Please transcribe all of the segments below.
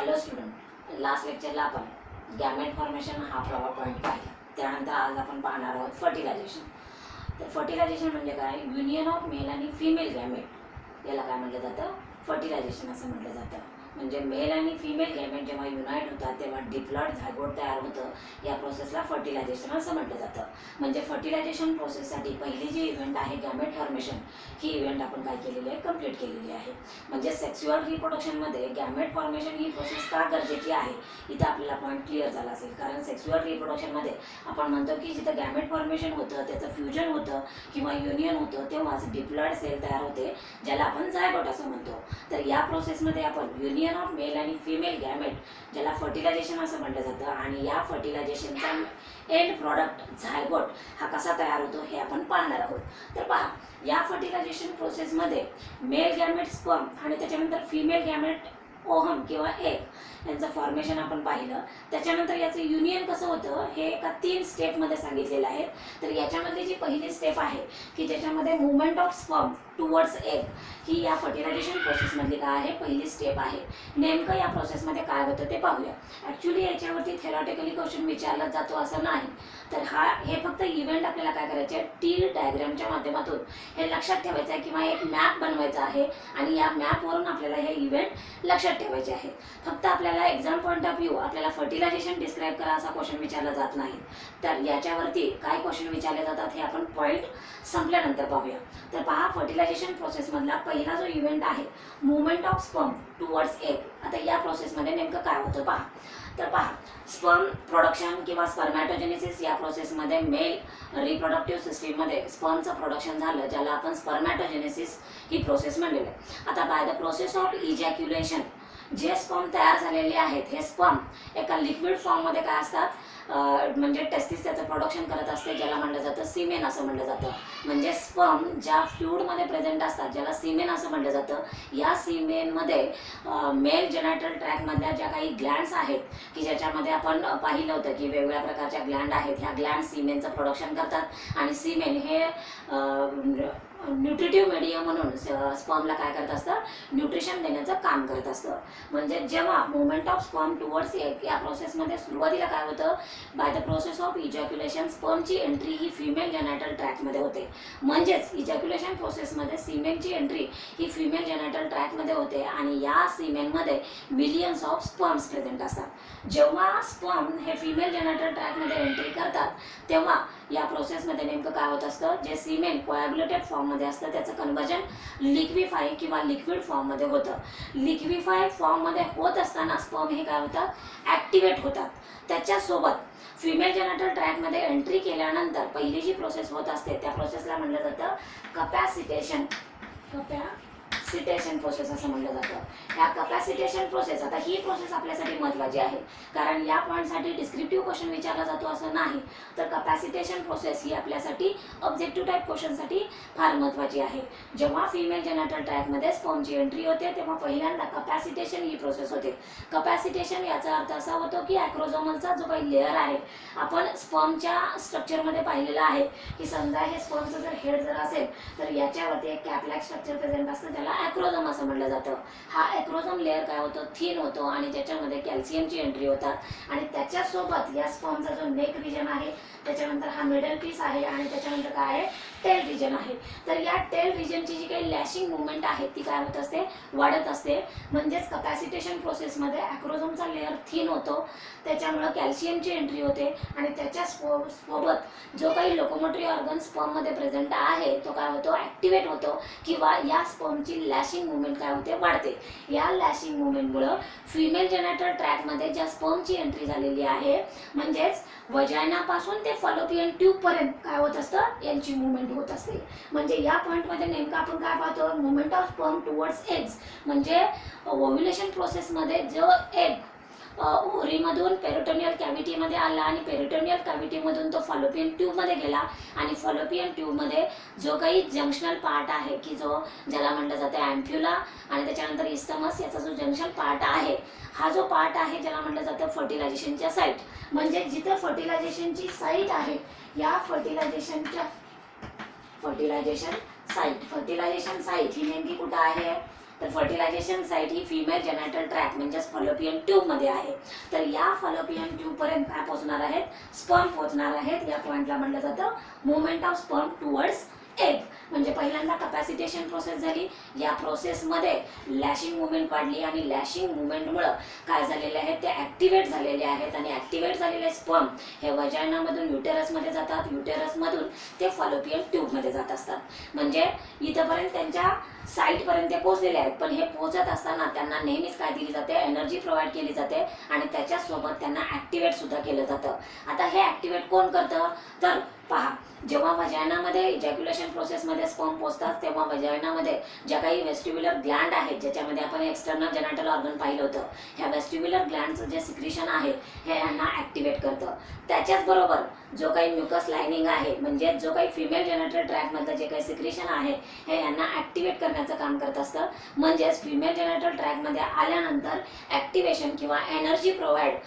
Hello student, last लेक्चरला आपण gamete formation हा point पाहिला. त्यानंतर आज आपण पाहणार आहोत फर्टिलायझेशन. तर फर्टिलायझेशन म्हणजे काय? युनियन ऑफ मेल आणि फिमेल गॅमेट, याला काय म्हटलं जातं? फर्टिलायझेशन असं म्हटलं जातं. म्हणजे मेल आणि फिमेल गॅमेट जेव्हा युनाईट होतात तेव्हा डिप्लॉइड झायगोट तयार होतं. या प्रोसेसला फर्टिलायझेशन असं म्हटलं जातं. म्हणजे फर्टिलायझेशन प्रोसेससाठी पहिली जी इव्हेंट आहे गॅमेट फॉर्मेशन, ही इव्हेंट आपण काय केलेली आहे? कंप्लीट केलेली आहे. म्हणजे सेक्स्युअल रिप्रोडक्शनमध्ये गॅमेट फॉर्मेशन ही प्रोसेस का गरजेची आहे, इथं आपल्याला पॉईंट क्लिअर झाला असेल. कारण सेक्स्युअल रिप्रोडक्शनमध्ये आपण म्हणतो की जिथं गॅमेट फॉर्मेशन होतं, त्याचं फ्युजन होतं किंवा युनियन होतं, तेव्हाच डिप्लॉइड सेल तयार होते, ज्याला आपण झायगोट असं म्हणतो. तर या प्रोसेसमध्ये आपण युनियन ऑफ मेल आणि फिमेल गॅमेट, ज्याला फर्टिलायझेशन असं म्हटलं जातं, आणि या फर्टिलायझेशनचा एंड प्रॉडक्ट झायगोट हा कसा तयार होतो हे आपण पाहणार आहोत. तर पहा, या फर्टिलायझेशन प्रोसेसमध्ये मेल गॅमेट स्पर्म आणि त्याच्यानंतर फिमेल गॅमेट ओहम किंवा एग यांचं फॉर्मेशन आपण पाहिलं. त्याच्यानंतर याचं युनियन कसं होतं हे एका 3 स्टेपमध्ये सांगितलेलं आहे. तर याच्यामध्ये जी पहिली स्टेप आहे की ज्याच्यामध्ये movement of sperm towards egg, ही या फर्टिलायझेशन प्रोसेसमधली काय आहे? पहिली स्टेप आहे. नेमकं या प्रोसेसमध्ये काय होतं ते पाहूया. ॲक्च्युली याच्यावरती थेरॉटिकली क्वेश्चन विचारला जातो असं नाही. तर हे फक्त इव्हेंट आपल्याला काय करायचे आहे? टी डायग्रामच्या माध्यमातून हे लक्षात ठेवायचं आहे किंवा एक मॅप बनवायचा आहे, आणि या मॅपवरून आपल्याला हे इव्हेंट लक्षात ठेवायचे आहे. फक्त आपल्याला एक्झाम पॉईंट ऑफ व्ह्यू आपल्याला फर्टिलायझेशन डिस्क्राईब करा असा क्वेश्चन विचारला जात नाही. तर याच्यावरती काय क्वेश्चन विचारले जातात हे आपण पॉईंट संपल्यानंतर पाहूया. तर पहा, फर्टिलायझेशन प्रोसेसमधला पहिला जो इव्हेंट आहे movement of sperm towards egg. आता या प्रोसेसमध्ये नेमकं काय होतं पहा. तर पहा, स्पर्म प्रोडक्शन किंवा स्पर्मॅटोजेनेसिस या प्रोसेसमध्ये मेल रिप्रोडक्टिव्ह सिस्टीममध्ये स्पर्मचं प्रोडक्शन झालं, ज्याला आपण स्पर्मॅटोजेनेसिस ही प्रोसेस म्हणलेलं आहे. आता bye the process of ejaculation जे स्पर्म तयार झालेले आहेत, हे स्पर्म एका लिक्विड फॉर्ममध्ये काय असतात? म्हणजे टेस्टिस त्याचं प्रोडक्शन करत असते, ज्याला म्हटलं जातं सीमेन असं म्हटलं जातं. म्हणजे स्पर्म ज्या फ्लुइडमध्ये प्रेझेंट असतात, ज्याला सीमेन असं म्हटलं जातं, या सीमेनमध्ये मेल जेनायटल ट्रॅकमधल्या ज्या काही ग्लँड्स आहेत की ज्याच्यामध्ये आपण पाहिलं होतं की वेगवेगळ्या प्रकारच्या ग्लँड आहेत, ह्या ग्लँड सीमेनचं प्रोडक्शन करतात, आणि सीमेन हे न्यूट्रिटिव्ह मीडियम म्हणून स्पर्मला काय करत असतं? न्यूट्रिशन देण्याचं काम करत असतं. म्हणजे जेव्हा movement of sperm towards egg या प्रोसेसमध्ये सुरुवातीला काय होतं? By the process of ejaculation स्पर्मची एंट्री ही फिमेल जेनायटल ट्रॅकमध्ये होते. म्हणजेच इजॅक्युलेशन प्रोसेसमध्ये सीमेनची एंट्री ही फिमेल जेनायटल ट्रॅकमध्ये होते, आणि या सीमेनमध्ये मिलियन्स ऑफ स्पर्म्स प्रेझेंट असतात. जेव्हा स्पर्म हे फिमेल जेनायटल ट्रॅकमध्ये एंट्री करतात, तेव्हा या प्रोसेसमध्ये नेमकं काय होत असतं? जे सीमेन कोॲग्युलेटेड फॉर्ममध्ये असतं त्याचं कन्व्हर्जन लिक्विफाय किंवा लिक्विड फॉर्ममध्ये होतं. लिक्विफाय फॉर्ममध्ये होत असताना स्पर्म हे काय होतात? ॲक्टिवेट होतात. त्याच्यासोबत फिमेल जेनायटल ट्रॅकमध्ये एंट्री केल्यानंतर पहिली जी प्रोसेस होत असते त्या प्रोसेसला म्हटलं जातं कपॅसिटेशन प्रोसेस असं म्हटलं जातं. ह्या कपॅसिटेशन प्रोसेस, आता ही प्रोसेस आपल्यासाठी महत्त्वाची आहे, कारण या पॉईंटसाठी डिस्क्रिप्टिव्ह क्वेश्चन विचारला जातो असं नाही. तर कपॅसिटेशन प्रोसेस ही आपल्यासाठी ऑब्जेक्टिव्ह टाईप क्वेश्चनसाठी फार महत्त्वाची आहे. जेव्हा फिमेल जेनायटल ट्रॅकमध्ये स्पर्मची एंट्री होते तेव्हा पहिल्यांदा कपॅसिटेशन ही प्रोसेस होते. कपॅसिटेशन याचा अर्थ असा होतो की ॲक्रोझोमलचा जो काही लेअर आहे, आपण स्पर्मच्या स्ट्रक्चरमध्ये पाहिलेला आहे की समजा हे स्पर्मचं जर हेड जर असेल तर याच्यावरती एक कॅपलॅक स्ट्रक्चर प्रेझेंट असतं, त्याला ॲक्रोझोम असं म्हटलं जातं. हा ॲक्रोझोम लेअर काय होतो? थिन होतो, आणि त्याच्यामध्ये कॅल्शियमची एंट्री होतात, आणि त्याच्यासोबत या स्पर्मचा जो नेक रिजन आहे, त्याच्यानंतर हा मिडल पीस आहे, आणि त्याच्यानंतर काय आहे? टेल रिजन आहे. तर या टेल रिजनची जी काही लॅशिंग मुवमेंट आहे ती काय होत असते? वाढत असते. म्हणजेच कपॅसिटेशन प्रोसेसमध्ये ॲक्रोझोमचा लेअर थिन होतो, त्याच्यामुळं कॅल्शियमची एंट्री होते, आणि त्याच्या सोबत जो काही लोकोमोटरी ऑर्गन स्पर्ममध्ये प्रेझेंट आहे तो काय होतो? ॲक्टिवेट होतो, किंवा या स्पर्मची लॅशिंग मुवमेंट काय होते? वाढते. या लॅशिंग मुवमेंटमुळं फिमेल जेनायटल ट्रॅकमध्ये ज्या स्पर्मची एंट्री झालेली आहे, म्हणजेच वजायनापासून ते फॉलोपियन ट्यूबपर्यंत काय होत असतं? यांची मुवमेंट होत असते. म्हणजे या पॉईंटमध्ये नेमकं आपण काय पाहतो? Movement of sperm towards eggs. म्हणजे ओव्ह्युलेशन प्रोसेसमध्ये जो एग ओव्हरीमधून पेरिटोनियल कॅव्हिटीमध्ये आला, आणि पेरिटोनियल कॅव्हिटीमधून तो फॉलोपियन ट्यूबमध्ये गेला, आणि फॉलोपियन ट्यूबमध्ये जो काही जंक्शनल पार्ट आहे की ज्याला म्हटलं जातं ॲम्प्युला, आणि त्याच्यानंतर इस्टमस, याचा जो जंक्शन पार्ट आहे, हा जो पार्ट आहे ज्याला म्हटलं जातं फर्टिलायझेशनच्या साईट. म्हणजे जिथं फर्टिलायझेशनची साईट आहे, या फर्टिलायझेशन साईट ही नेमकी कुठं आहे? तर फर्टिलायझेशन साईट ही फिमेल जेनायटल ट्रॅक म्हणजेच फॉलोपियन ट्यूबमध्ये आहे. तर या फॉलोपियन ट्यूबपर्यंत काय पोहोचणार आहेत, स्पर्म पोहोचणार आहेत. या पॉईंटला म्हटलं जातं movement of sperm towards egg. म्हणजे पहिल्यांदा कपॅसिटेशन प्रोसेस झाली, या प्रोसेसमध्ये लॅशिंग मुवमेंट वाढली आणि लॅशिंग मुवमेंटमुळं काय झालेले आहेत ते ॲक्टिवेट झालेले आहेत आणि ॲक्टिवेट झालेले स्पर्म हे वजायनामधून युटेरसमध्ये जातात, युटेरसमधून ते फॉलोपियन ट्यूबमध्ये जात असतात. म्हणजे इथंपर्यंत त्यांच्या साईटपर्यंत ते पोहोचलेले आहेत. पण हे पोहोचत असताना त्यांना नेहमीच काय दिली जाते, एनर्जी प्रोव्हाइड केली जाते आणि त्याच्यासोबत त्यांना ॲक्टिवेटसुद्धा केलं जातं. आता हे ॲक्टिवेट कोण करतं, तर पहा, जेव्हा वजायनामध्ये इजॅक्युलेशन प्रोसेसमध्ये स्पर्म पोचतात तेव्हा वजायनामध्ये ज्या काही वेस्टिब्युलर ग्लँड आहेत, ज्याच्यामध्ये आपण एक्सटर्नल जेनायटल ऑर्गन पाहिलं होतं, ह्या वेस्टिब्युलर ग्लँडचं जे सिक्रिशन आहे हे यांना ॲक्टिवेट करतं. त्याच्याचबरोबर जो काही म्युकस लायनिंग आहे, म्हणजे जो काही फिमेल जेनायटल ट्रॅकमधलं जे काही सिक्रिशन आहे हे यांना ॲक्टिवेट करण्याचं काम करत असतं. म्हणजेच फिमेल जेनायटल ट्रॅकमध्ये आल्यानंतर ॲक्टिवेशन किंवा एनर्जी प्रोव्हाइड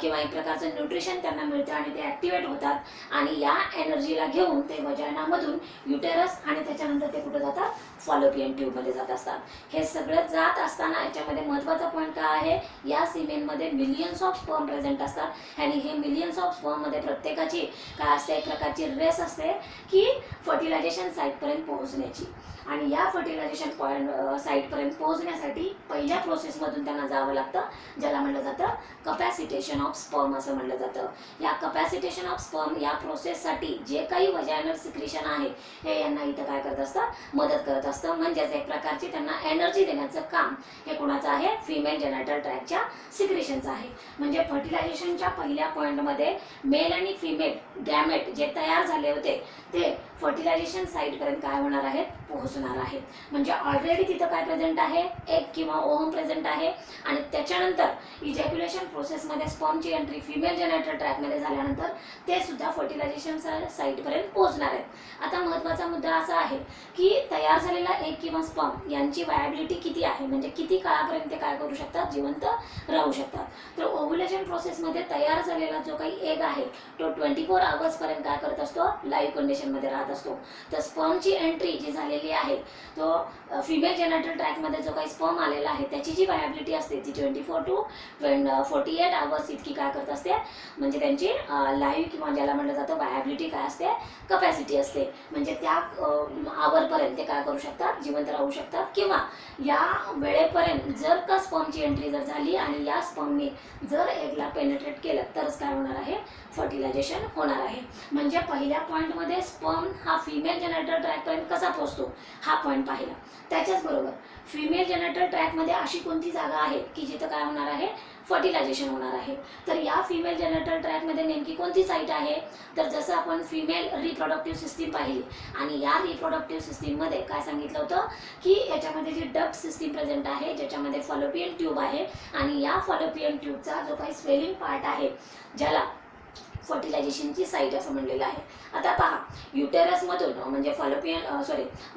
किंवा एक प्रकारचं न्यूट्रिशन त्यांना मिळतं आणि ते ॲक्टिवेट होतात आणि या एनर्जीला घेऊन ते वजायनामधून युटेरस आणि त्याच्यानंतर ते कुठं जातात, फॉलोपियन ट्यूबमध्ये जात असतात. हे सगळं जात असताना याच्यामध्ये महत्त्वाचा पॉईंट काय आहे, या सिमेनमध्ये मिलियन्स ऑफ स्पर्म प्रेझेंट असतात आणि हे मिलियन्स ऑफ स्पर्ममध्ये प्रत्येकाची काय असते, एक प्रकारची रेस असते की फर्टिलायझेशन साईटपर्यंत पोहोचण्याची. आणि या फर्टिलायझेशन साईटपर्यंत पोहोचण्यासाठी पहिल्या प्रोसेसमधून त्यांना जावं लागतं, ज्याला म्हटलं जातं कपॅसिटेशन ऑफ स्पर्म असं म्हटलं जातं. या कपॅसिटेशन ऑफ स्पर्म या प्रोसेससाठी जे काही वजायनल सिक्रिशन आहे हे यांना इथं काय करत असतं, मदत करत असतं. म्हणजेच एक प्रकारची त्यांना एनर्जी देण्याचं काम हे कुणाचं आहे, फिमेल जेनायटल ट्रॅकच्या सिक्रिशनचं आहे. म्हणजे फर्टिलायझेशनच्या पहिल्या पॉईंटमध्ये मेल आणि फिमेल गॅमेट जे तयार झाले होते ते फर्टिलायझेशन साईटपर्यंत काय होणार आहेत, पोहोचणार आहेत. म्हणजे ऑलरेडी तिथं काय प्रेझेंट आहे, एक किंवा ओव्हम प्रेझेंट आहे आणि त्याच्यानंतर इजॅक्युलेशन प्रोसेसमध्ये स्पर्मची एंट्री फिमेल जेनायटल ट्रॅकमध्ये झाल्यानंतर ते सुद्धा फर्टिलायझेशन साईटपर्यंत पोहोचणार आहेत. आता महत्त्वाचा मुद्दा असा आहे की तयार झालेला एक किंवा स्पर्म यांची वायबिलिटी किती आहे, म्हणजे किती काळापर्यंत ते काय करू शकतात, जिवंत राहू शकतात. तर ओव्ह्युलेशन प्रोसेसमध्ये तयार झालेला जो काही एग आहे तो 24 आवर्सपर्यंत काय करत असतो, लाईव्ह कंडिशनमध्ये राहत असतो. तर स्पर्मची एंट्री जी झालेली आहे तो फिमेल जेनायटल ट्रॅकमध्ये जो काही स्पर्म आलेला आहे त्याची जी वायबिलिटी असते ती 24 to 48 आवर्स इतकी काय करत असते, म्हणजे त्यांची लाईव्ह किंवा ज्याला म्हटलं जातं वायबिलिटी काय असते, कपॅसिटी असते. म्हणजे त्या आवरपर्यंत ते काय करू शकतात, जिवंत राहू शकतात. किंवा या वेळेपर्यंत जर का स्पर्मची एंट्री जर झाली आणि या स्पर्मनी जर एगला पेनिट्रेट केलं तरच काय होणार आहे, फर्टिलायझेशन होणार आहे. म्हणजे पहिल्या पॉईंटमध्ये स्पर्म हा फिमेल जेनायटल ट्रॅकपर्यंत कसा पोहोचतो हा पॉईंट पाहिला. त्याच्याचबरोबर फिमेल जेनायटल ट्रॅकमध्ये अशी कोणती जागा आहे की जिथं काय होणार आहे, फर्टिलायझेशन होणार आहे. तर या फिमेल जेनायटल ट्रॅकमध्ये नेमकी कोणती साईट आहे, तर जसं आपण फिमेल रिप्रोडक्टिव्ह सिस्टीम पाहिली आणि या रिप्रोडक्टिव्ह सिस्टीममध्ये काय सांगितलं होतं की याच्यामध्ये जी डक्ट सिस्टीम प्रेझेंट आहे ज्याच्यामध्ये फॉलोपियन ट्यूब आहे आणि या फॉलोपियन ट्यूबचा जो काही स्वेलिंग पार्ट आहे ज्याला फर्टिलायझेशनची साईट असं म्हणलेलं आहे. आता पहा, युटेरसमधून म्हणजे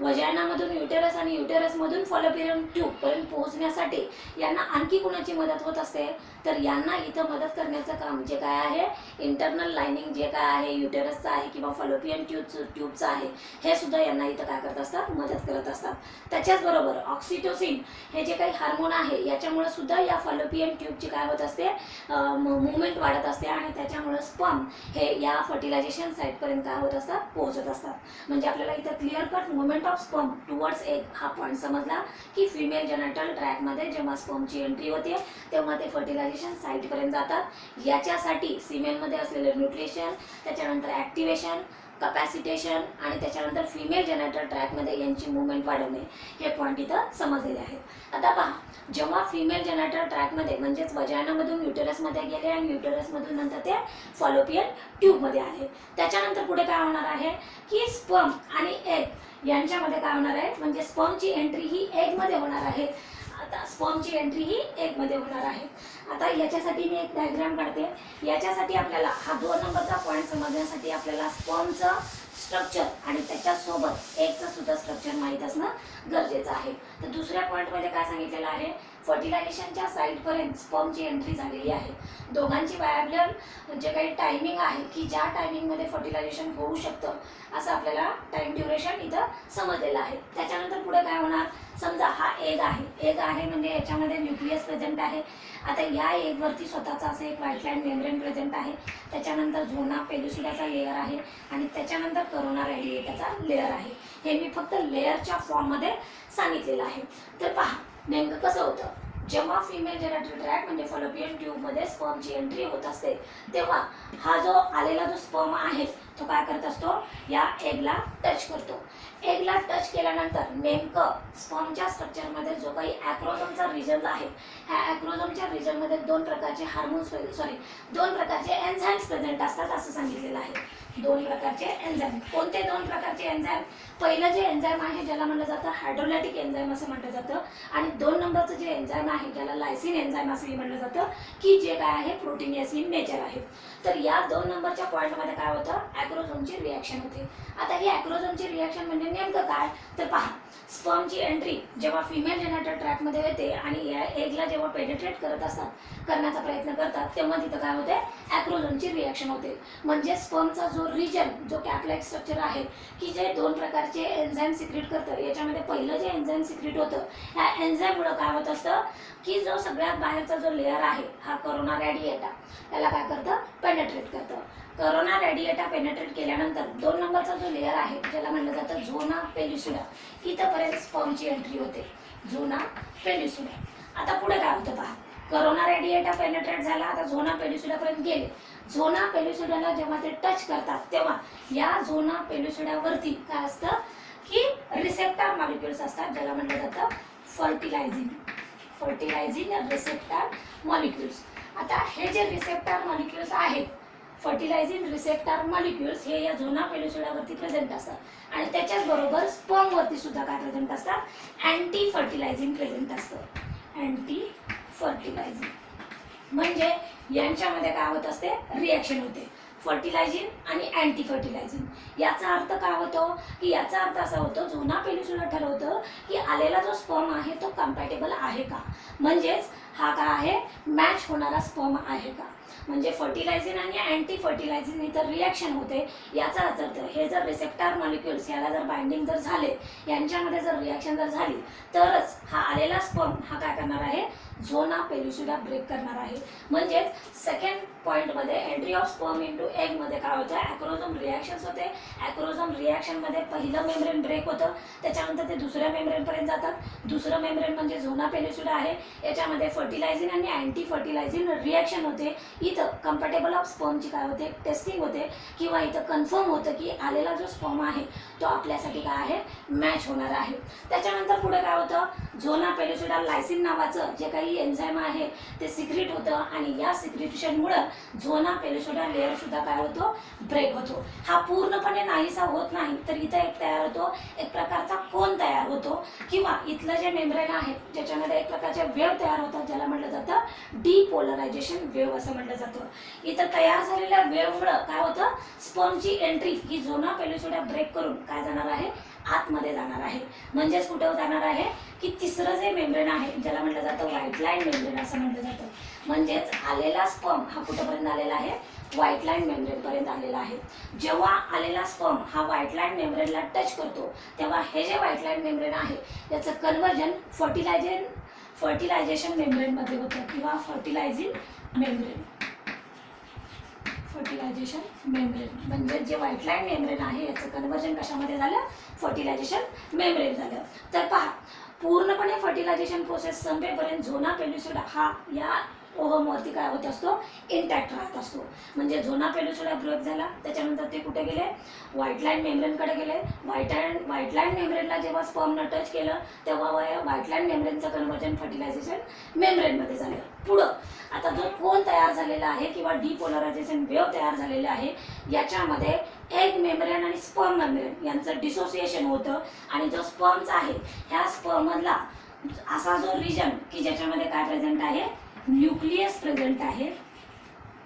वजायनामधून युटेरस आणि युटेरसमधून फॉलोपियन ट्यूबपर्यंत पोहोचण्यासाठी यांना आणखी कोणाची मदत होत असते, तर यांना इथं मदत करण्याचं काम जे काय आहे, इंटरनल लायनिंग जे काय आहे युटेरसचं आहे किंवा फॉलोपियन ट्यूबचं आहे हे सुद्धा यांना इथं काय करत असतात, मदत करत असतात. त्याच्याचबरोबर ऑक्सिटोसिन हे जे काही हार्मोन आहे याच्यामुळे सुद्धा या फॉलोपियन ट्यूबची काय होत असते, मुवमेंट वाढत असते आणि त्याच्यामुळे स्पर्म हे या फर्टिलायझेशन साईटपर्यंत काय होत असतात, पोहोचत असतात. म्हणजे आपल्याला इथं clear cut movement of sperm towards egg हा पॉईंट समजला की फिमेल जेनायटल ट्रॅकमध्ये जेव्हा स्पर्मची एंट्री होते तेव्हा ते फर्टिलायझेशन साईटपर्यंत जातात. याच्यासाठी सिमेनमध्ये असलेलं न्यूट्रिशन, त्याच्यानंतर ॲक्टिवेशन, कपॅसिटेशन आणि त्याच्यानंतर फिमेल जेनायटल ट्रॅकमध्ये यांची मुवमेंट वाढवणे हे पॉईंट इथं समजलेले आहेत. आता पहा, जेव्हा फिमेल जेनायटल ट्रॅकमध्ये म्हणजेच वजायनामधून युटेरसमध्ये गेले आणि युटेरसमधून नंतर ते फॉलोपियन ट्यूबमध्ये आले, त्याच्यानंतर पुढे काय होणार आहे की स्पर्म आणि एग यांच्यामध्ये काय होणार आहे, म्हणजे स्पर्मची एंट्री ही एगमध्ये होणार आहे. आता स्पर्मची एंट्री ही एगमध्ये होणार आहे. आता याच्यासाठी मी एक डायग्राम काढते. याच्यासाठी आपल्याला हा 2 नंबरचा पॉईंट समजण्यासाठी आपल्याला स्पर्मचं स्ट्रक्चर आणि त्याच्यासोबत एगचं सुद्धा स्ट्रक्चर माहीत असणं गरजेचं आहे. तर दुसऱ्या पॉईंटमध्ये काय सांगितलेलं आहे, फर्टिलायझेशनच्या साईटपर्यंत स्पर्मची एंट्री झालेली आहे. दोघांची व्हायबल जे काही टायमिंग आहे की ज्या टायमिंगमध्ये फर्टिलायझेशन होऊ शकतं असं आपल्याला टाइम ड्युरेशन इथं समजलेलं आहे. त्याच्यानंतर पुढे काय होणार, समजा हा एग आहे म्हणजे याच्यामध्ये न्यूक्लियस प्रेझेंट आहे. आता या एगवरती स्वतःचा असं एक व्हाईट लाईन मेम्ब्रेन प्रेझेंट आहे. त्याच्यानंतर झोना पेलुसिडाचा लेअर आहे आणि त्याच्यानंतर करोना रेडिएटाचा लेअर आहे. हे मी फक्त लेअरच्या फॉर्ममध्ये सांगितलेलं आहे. तर पहा नेमकं कसं होतं, जेव्हा फिमेल जेनेटल ट्रॅक्ट म्हणजे फॉलोपियन ट्यूबमध्ये स्पर्मची एंट्री होत असते तेव्हा हा जो आलेला जो स्पर्म आहे तो काय करत असतो, या एगला टच करतो. एगला टच केल्यानंतर नेमकं स्पर्मच्या स्ट्रक्चरमध्ये जो काही ॲक्रोझोमचा रिजन आहे, ह्या ॲक्रोझोमच्या रिजनमध्ये दोन प्रकारचे एन्झाईम्स प्रेझेंट असतात असं सांगितलेलं आहे. 2 प्रकारचे एन्झाईम. कोणते 2 प्रकारचे एन्झाईम? पहिलं जे एन्झाईम आहे ज्याला म्हटलं जातं हायड्रोलायटिक एन्झाईम असं म्हटलं जातं आणि 2 नंबरचं जे एन्झाईम आहे ज्याला लायसिन एन्झाईम असंही म्हटलं जातं की जे काय आहे प्रोटीनियस इन नेचर आहे. तर या 2 नंबरच्या पॉईंटमध्ये काय होतं, ॲक्रोझोमची रिॲक्शन होते. आता ही ॲक्रोझोमची रिॲक्शन म्हणजे नेमकं काय, तर पहा स्पर्मची एंट्री जेव्हा फिमेल जेनेटल ट्रॅक्टमध्ये येते आणि या एगला जेव्हा पेनिट्रेट करण्याचा प्रयत्न करतात तेव्हा तिथं काय होते, ॲक्रोझोमची रिॲक्शन होते. म्हणजे स्पर्मचा जो रिजन जो कॅप स्ट्रक्चर आहे की जे 2 प्रकारचे एन्झाईम सिक्रेट करतं, याच्यामध्ये पहिलं जे एन्झाईम सिक्रेट होतं ह्या एन्झाईममुळं काय होत असतं की जो सगळ्यात बाहेरचा जो लेअर आहे हा करोना रेडिएटा त्याला काय करतं, पेनिट्रेट करतं. करोना रेडिएटा पेनिट्रेट केल्यानंतर 2 नंबरचा जो लेअर आहे ज्याला म्हटलं जातं झोना पेलुसिडा, इथंपर्यंत स्पर्मची एंट्री होते. झोना पेलुसिडा. आता पुढे काय होतं पहा, करोना रेडिएटा पेनिट्रेट झाला, आता झोना पेलुसिडापर्यंत गेले. झोना पेलुसिडाला जेव्हा ते टच करतात तेव्हा या झोना पेलुसिडावरती काय असतं की रिसेप्टर मॉलिक्युल्स असतात ज्याला म्हटलं जातं फर्टिलायझिंग रिसेप्टर मॉलिक्युल्स. आता हे जे रिसेप्टर मॉलिक्युल्स आहेत फर्टिलायझिंग रिसेप्टर मॉलिक्युल्स हे या झोना पेलुसिडावरती प्रेझेंट असतात आणि त्याच्याच बरोबर स्पर्मवरती सुद्धा काय प्रेझेंट असतात, अँटी फर्टिलायझिंग प्रेझेंट असतं. अँटी फर्टिलायझिंग म्हणजे यांच्यामध्ये काय होत असते, रिॲक्शन होते फर्टिलायझिंग आणि अँटी फर्टिलायझिंग. याचा अर्थ काय होतो की याचा अर्थ असा होतो, झोना पेलुसिडा ठरवतं की आलेला जो स्पर्म आहे तो कम्पॅटेबल आहे का, म्हणजेच हा काय आहे मॅच होणारा स्पर्म आहे का. म्हणजे फर्टिलायझिंग आणि अँटी फर्टिलायझिंग इथं रिॲक्शन होते. याचा अर्थ हे जर रिसेप्टर मॉलिक्युल्स याला जर बाइंडिंग जर झाले, यांच्यामध्ये जर रिॲक्शन जर झाली तरच हा आलेला स्पर्म हा काय करणार आहे, झोना पेलुसिडा ब्रेक करणार आहे. म्हणजेच सेकंड पॉईंटमध्ये एंट्री ऑफ स्पर्म इंटू एगमध्ये काय होतं, ॲक्रोझोम रिॲक्शन्स होते. ॲक्रोझोम रिॲक्शनमध्ये पहिलं मेम्ब्रेन ब्रेक होतं, त्याच्यानंतर ते दुसऱ्या मेम्ब्रेनपर्यंत जातात. दुसरं मेम्ब्रेन म्हणजे झोना पेलुसिडा आहे, याच्यामध्ये फर्टिलायझिंग आणि अँटी फर्टिलायझिंग रिॲक्शन होते. इथं कम्पॅटेबल ऑफ स्पर्मची काय होते, टेस्टिंग होते किंवा इथं कन्फर्म होतं की आलेला जो स्पर्म आहे तो आपल्यासाठी काय आहे, मॅच होणार आहे. त्याच्यानंतर पुढे काय होतं, झोना पेलुसिडा लायसिन नावाचं जे काही एन्झाईम आहे ते सिक्रेट होतं आणि या सिक्रेशनमुळं झोना पेलुसिडा लेअर सुद्धा काय होतो, ब्रेक होतो. हा पूर्णपणे नाहीसा होत नाही तर इथं एक तयार होतो, एक प्रकारचा कोन तयार होतो किंवा इथलं जे मेम्ब्रेन आहे ज्याच्यामध्ये एक प्रकारचे वेव्ह तयार होतात ज्याला म्हटलं जातं डिपोलरायझेशन वेव्ह असं म्हटलं जातं. इथं तयार झालेल्या वेव्हमुळं काय होतं, स्पर्मची एंट्री ही झोना पेलुसिडा ब्रेक करून काय जाणार आहे, आतमध्ये जाणार आहे. म्हणजेच कुठं जाणार आहे की तिसरं जे मेम्ब्रेन आहे ज्याला म्हटलं जातं व्हाईट लाईन मेम्ब्रेन असं म्हटलं जातं. म्हणजेच आलेला स्पर्म हा कुठंपर्यंत आलेला आहे, व्हाईट लाईन मेम्ब्रेनपर्यंत आलेला आहे. जेव्हा आलेला स्पर्म हा व्हाईट लाईन मेम्ब्रेनला टच करतो तेव्हा हे जे व्हाईट लाईन मेम्ब्रेन आहे याचं कन्व्हर्जन फर्टिलायझेशन मेम्ब्रेनमध्ये होतं किंवा फर्टिलायझेशन मेम्ब्रेन म्हणजे जे व्हाईट लाईन मेम्ब्रेन आहे याचं कन्व्हर्जन कशामध्ये झालं, फर्टिलायझेशन मेम्ब्रेन झालं. तर पहा पूर्णपणे फर्टिलायझेशन प्रोसेस संपेपर्यंत झोना पेलुसिडा हा या ओव्हमवरती काय होत असतो, इंटॅक्ट राहत असतो. म्हणजे झोना पेलुसिडा ब्रेक झाला त्याच्यानंतर ते कुठे गेले, व्हाईट लाईन मेम्ब्रेनकडे गेले. व्हाईट लाईन मेम्ब्रेनला जेव्हा स्पर्मनं टच केलं तेव्हा व्हाईट लाईन मेम्ब्रेनचं कन्व्हर्जन फर्टिलायझेशन मेम्ब्रेनमध्ये झालं. पुढं आता जो कोन तयार झालेला आहे किंवा डिपोलरायझेशन वेव्ह तयार झालेले आहे याच्यामध्ये एग मेम्ब्रेन आणि स्पर्म मेम्ब्रेन यांचं डिसोसिएशन होतं आणि जो स्पर्मचा आहे ह्या स्पर्ममधला असा जो रिजन की ज्याच्यामध्ये काय प्रेझेंट आहे, न्यूक्लियस प्रेझेंट आहे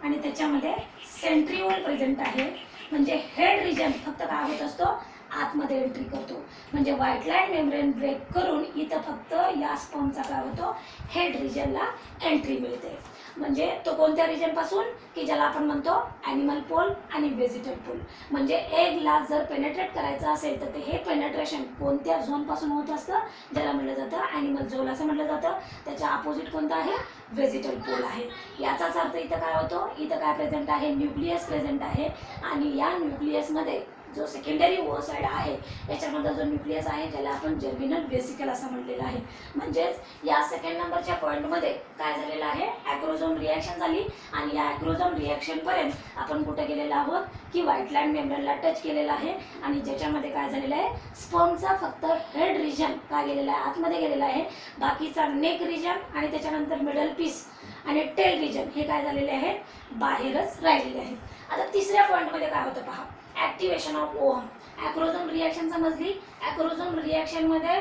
आणि त्याच्यामध्ये सेंट्रिओल प्रेझेंट आहे. म्हणजे हेड रिजन फक्त काय होत असतो, आतमध्ये एंट्री करतो. म्हणजे व्हाईट लाईन मेम्ब्रेन ब्रेक करून इथं फक्त या स्पर्मचा काय होतो, हेड रिजनला एंट्री मिळते. म्हणजे तो कोणत्या रिजनपासून, की ज्याला आपण म्हणतो ॲनिमल पोल आणि व्हेजिटल पोल. म्हणजे एगला जर पेनेट्रेट करायचं असेल तर ते हे पेनेट्रेशन कोणत्या झोनपासून होत असतं, ज्याला म्हटलं जातं ॲनिमल झोन असं म्हटलं जातं. त्याच्या अपोजिट कोणतं आहे, व्हेजिटल पोल आहे. याचाच अर्थ इथं काय होतो, इथं काय प्रेझेंट आहे, न्यूक्लियस प्रेझेंट आहे. आणि या न्यूक्लियसमध्ये जो सेकंडरी ओसाइड आहे याच्यामध्ये जो न्यूक्लियस आहे ज्याला आपण जर्मिनल वेसिकल असं म्हटलेलं आहे. म्हणजेच या सेकंड नंबरच्या पॉईंटमध्ये काय झालेलं आहे, ॲक्रोझोम रिॲक्शन झाली. आणि या ॲक्रोझोम रिॲक्शनपर्यंत आपण कुठं गेलेलो आहोत, की व्हाईट लाईन मेम्ब्रेनला टच केलेला आहे. आणि ज्याच्यामध्ये काय झालेलं आहे, स्पर्मचा फक्त हेड रिजन काय गेलेला आहे, आतमध्ये गेलेला आहे. बाकीचा नेक रिजन आणि त्याच्यानंतर मिडल पीस आणि टेल रिजन हे काय झालेले आहेत, बाहेरच राहिलेले आहेत. आता तिसऱ्या पॉईंटमध्ये काय होतं पहा, ॲक्टिवेशन ऑफ ओहम. ॲक्रोझोम रिॲक्शन समजली. ॲक्रोझोम रिॲक्शनमध्ये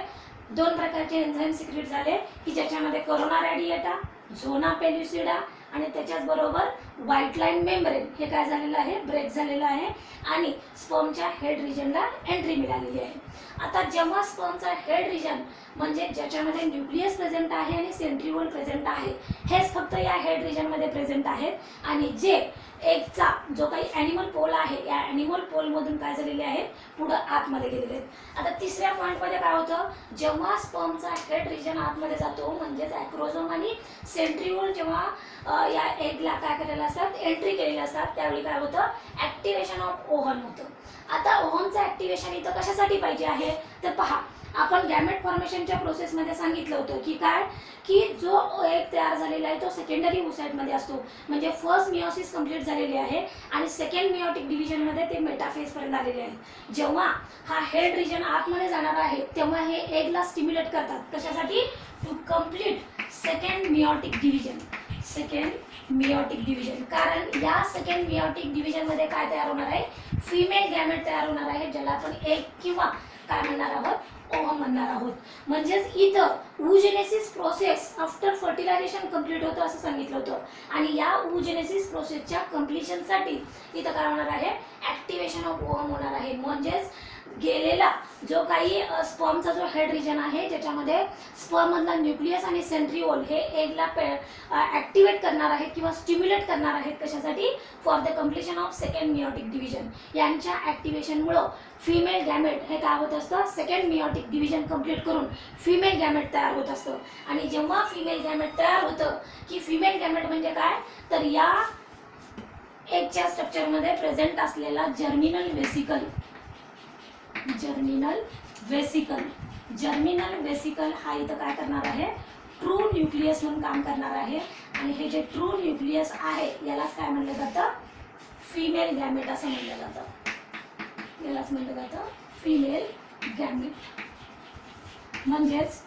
दोन प्रकारचे एन्झाईम सिक्रेट झाले, की ज्याच्यामध्ये कोरोना रॅडिएटा, झोना पेल्युसिडा आणि त्याच्याचबरोबर व्हाईट लाईन मेम्ब्रेन हे काय झालेलं आहे, ब्रेक झालेलं आहे. आणि स्पर्मच्या हेड रिजनला एंट्री मिळालेली आहे. आता जेव्हा स्पर्मचा हेड रिजन म्हणजे ज्याच्यामध्ये न्यूक्लियस प्रेझेंट आहे आणि सेंट्रिओल प्रेझेंट आहे, हेच फक्त या हेड रिजनमध्ये प्रेझेंट आहेत. आणि जे एगचा जो काही ॲनिमल पोल आहे, या ॲनिमल पोलमधून काय झालेले आहेत, पुढं आतमध्ये गेलेले आहेत. आता तिसऱ्या पॉईंटमध्ये काय होतं, जेव्हा स्पर्मचा हेड रिजन आतमध्ये जातो म्हणजेच ॲक्रोझोम आणि सेंट्रिओल जेव्हा या एगला काय केलेलं असतात, एंट्री केलेली असतात, त्यावेळी काय होतं, ॲक्टिवेशन ऑफ ओव्हम होतं. आता ओव्हमचं ॲक्टिवेशन इथं कशासाठी पाहिजे आहे, तर पहा, आपण गॅमेट फॉर्मेशनच्या प्रोसेसमध्ये सांगितलं होतं की काय, की जो एग तयार झालेला आहे तो सेकंडरी ओसाइडमध्ये असतो. म्हणजे फर्स्ट मिओसिस कंप्लीट झालेली आहे आणि सेकंड मिओटिक डिव्हिजनमध्ये ते मेटाफेजपर्यंत आलेले आहे. जेव्हा हा हेड रिजन आतमध्ये जाणार आहे तेव्हा हे एगला स्टिम्युलेट करतात. कशासाठी, to complete second meiotic division. Second meiotic division, कारण या सेकंड मिओटिक डिव्हिजनमध्ये काय तयार होणार आहे, फिमेल गॅमेट तयार होणार आहे, ज्याला आपण एग किंवा काय म्हणणार आहोत, ओव्हम म्हणणार आहोत. म्हणजेच इथं oogenesis process after fertilisation complete होतं असं सांगितलं होतं. आणि या oogenesis प्रोसेसच्या कंप्लिशनसाठी इथं काय होणार आहे, ॲक्टिवेशन ऑफ ओव्हम होणार आहे. म्हणजेच गेलेला जो काही स्पर्मचा जो हेड रिजन आहे ज्याच्यामध्ये स्पर्ममधला न्यूक्लियस आणि सेंट्रिओल हे एगला ॲक्टिवेट करणार आहेत किंवा स्टिम्युलेट करणार आहेत. कशासाठी, for the completion of second meiotic division. यांच्या ॲक्टिवेशनमुळं फिमेल गॅमेट हे काय होत असतं, सेकंड मिओटिक डिव्हिजन कंप्लीट करून फिमेल गॅमेट तयार होत असतं. आणि जेव्हा फिमेल गॅमेट तयार होतं, की फिमेल गॅमेट म्हणजे काय, तर या एगच्या स्ट्रक्चरमध्ये प्रेझेंट असलेला germinal vesicle, germinal vesicle, germinal vesicle हा इथं काय करणार आहे, ट्रू न्यूक्लियस म्हणून काम करणार आहे. आणि हे जे ट्रू न्यूक्लियस आहे यालाच काय म्हणलं जातं, फिमेल गॅमेट असं म्हणलं जातं. यालाच म्हणलं जातं फिमेल गॅमेट. म्हणजेच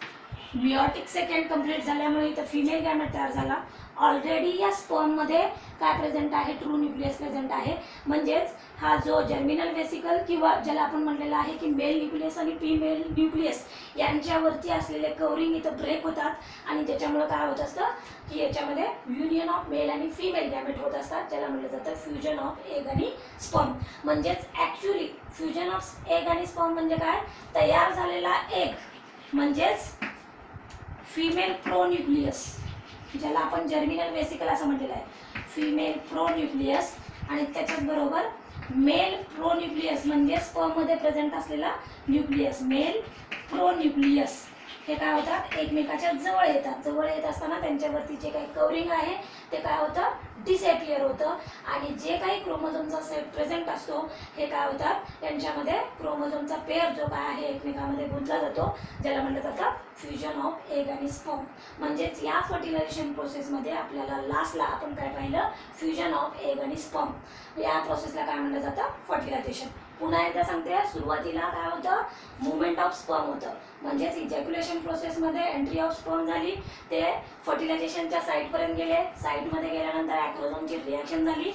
मिओटिक सेकंड कंप्लीट झाल्यामुळे इथं फिमेल गॅमेट तयार झाला. ऑलरेडी या स्पर्ममध्ये काय प्रेझेंट आहे, ट्रू न्यूक्लियस प्रेझेंट आहे. म्हणजेच हा जो जर्मिनल वेसिकल किंवा ज्याला आपण म्हटलेलं आहे की मेल न्यूक्लियस आणि फिमेल न्यूक्लियस यांच्यावरती असलेले कवरिंग इथं ब्रेक होतात. आणि त्याच्यामुळे काय होत असतं, की याच्यामध्ये युनियन ऑफ मेल आणि फिमेल गॅमेट होत असतात, ज्याला म्हटलं जातं फ्युजन ऑफ एग आणि स्पर्म. म्हणजेच ॲक्च्युली फ्युजन ऑफ एग आणि स्पर्म म्हणजे काय, तयार झालेला एग म्हणजेच फिमेल प्रो न्यूक्लियस, ज्याला आपण जर्मिनल वेसिकल असं म्हटलेलं आहे, फिमेल प्रो न्यूक्लियस. आणि त्याच्याच बरोबर मेल प्रो न्यूक्लियस म्हणजे स्पर्ममध्ये प्रेझेंट असलेला न्यूक्लियस, मेल प्रो न्यूक्लियस. हे काय होतात, एकमेकाच्या जवळ येतात. जवळ येत असताना त्यांच्यावरती जे काही कवरिंग आहे ते काय होतं, डिसअपियर होतं. आणि जे काही क्रोमोझोमचा सेट प्रेझेंट असतो हे काय होतात, त्यांच्यामध्ये क्रोमोझोमचा पेअर जो काय आहे एकमेकांमध्ये गुंतला जातो, ज्याला म्हटलं जातं फ्युजन ऑफ एग आणि स्पर्म. म्हणजेच या फर्टिलायझेशन प्रोसेसमध्ये आपल्याला लास्टला आपण काय पाहिलं, फ्युजन ऑफ एग आणि स्पर्म. या प्रोसेसला काय म्हटलं जातं, फर्टिलायझेशन. पुन्हा एकदा सांगते, सुरुवातीला काय होतं, मुवमेंट ऑफ स्पर्म होतं. म्हणजेच इजॅक्युलेशन प्रोसेसमध्ये एंट्री ऑफ स्पर्म झाली, ते फर्टिलायझेशनच्या साईटपर्यंत गेले. साईटमध्ये गेल्यानंतर ॲक्रोझोमची रिॲक्शन झाली,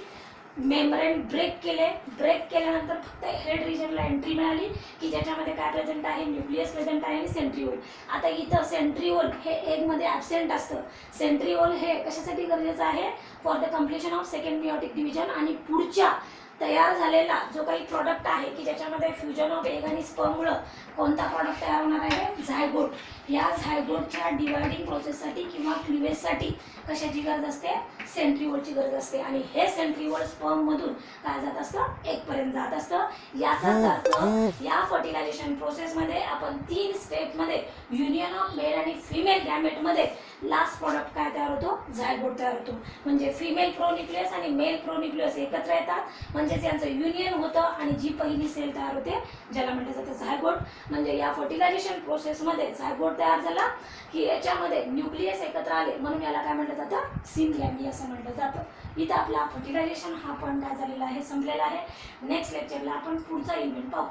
मेम्ब्रेन ब्रेक केले. ब्रेक केल्यानंतर फक्त हेड रिजनला एंट्री मिळाली, की ज्याच्यामध्ये काय प्रेझेंट आहे, न्यूक्लियस प्रेझेंट आहे आणि सेंट्रिओल. आता इथं सेंट्रिओल हे एगमध्ये ॲबसेंट असतं. सेंट्रिओल हे कशासाठी गरजेचं आहे, for the completion of second meiotic division. आणि पुढच्या तयार झालेला जो काही प्रॉडक्ट आहे की ज्याच्यामध्ये फ्युजन ऑफ एग आणि स्पर्ममुळं कोणता प्रॉडक्ट तयार होणार आहे, झायगोट. या झायगोटच्या डिवायडिंग प्रोसेससाठी किंवा क्लिवेजसाठी कशाची गरज असते, सेंट्रिओलची गरज असते. आणि हे सेंट्रिओल स्पर्ममधून काय जात असतं, एगपर्यंत जात असतं. याचाच अर्थ या फर्टिलायझेशन प्रोसेसमध्ये आपण 3 स्टेपमध्ये युनियन ऑफ मेल आणि फिमेल गॅमेटमध्ये लास्ट प्रॉडक्ट काय तयार होतो, झायगोट तयार होतो. म्हणजे फिमेल प्रोन्युक्लियस आणि मेल प्रोन्युक्लियस एकत्र येतात, म्हणजेच यांचं युनियन होतं आणि जी पहिली सेल तयार होते ज्याला म्हटलं जातं झायगोट. म्हणजे या फर्टिलायझेशन प्रोसेसमध्ये झायगोट तयार झाला की याच्यामध्ये न्यूक्लियस एकत्र आले, म्हणून याला काय म्हटलं जातं, सिनगॅमी असं म्हटलं जातं. इथं आपला फर्टिलायझेशन हा पण काय झालेला आहे, संपलेला आहे. नेक्स्ट लेक्चरला आपण पुढचा इव्हेंट पाहू.